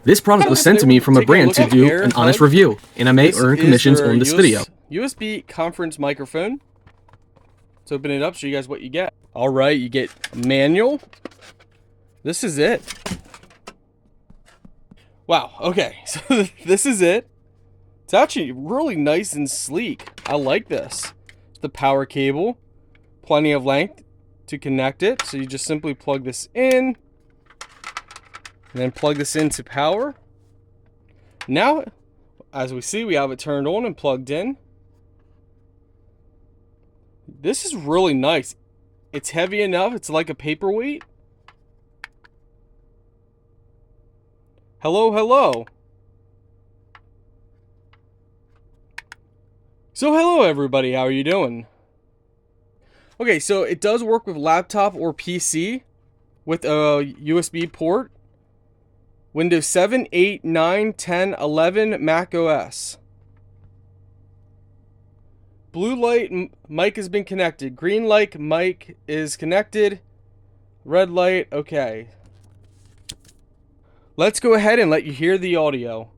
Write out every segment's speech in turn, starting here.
This product was sent to me from a brand to do an honest review, and I may earn commissions on this video. USB conference microphone. Let's open it up, show you guys what you get. All right, you get manual. This is it. Wow, okay, so this is it. It's actually really nice and sleek. I like this. It's the power cable, plenty of length to connect it. So you just simply plug this in, and then plug this into power. Now, as we see, we have it turned on and plugged in. This is really nice. It's heavy enough, it's like a paperweight. Hello, hello. So hello everybody, how are you doing? Okay, so it does work with laptop or PC with a USB port. Windows 7, 8, 9, 10, 11, Mac OS. Blue light mic has been connected. Green light mic is connected. Red light, okay. Let's go ahead and let you hear the audio.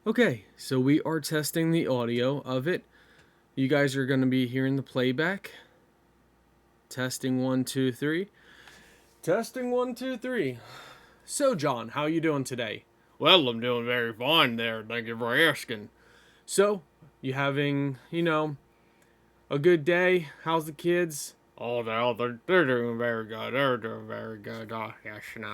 Okay, so we are testing the audio of it. You guys are going to be hearing the playback. Testing 1, 2, 3. Testing 1, 2, 3. So John, how you doing today? Well, I'm doing very fine there. Thank you for asking. So, you having, a good day? How's the kids? Oh, they're doing very good. They're doing very good. Oh, yes, no,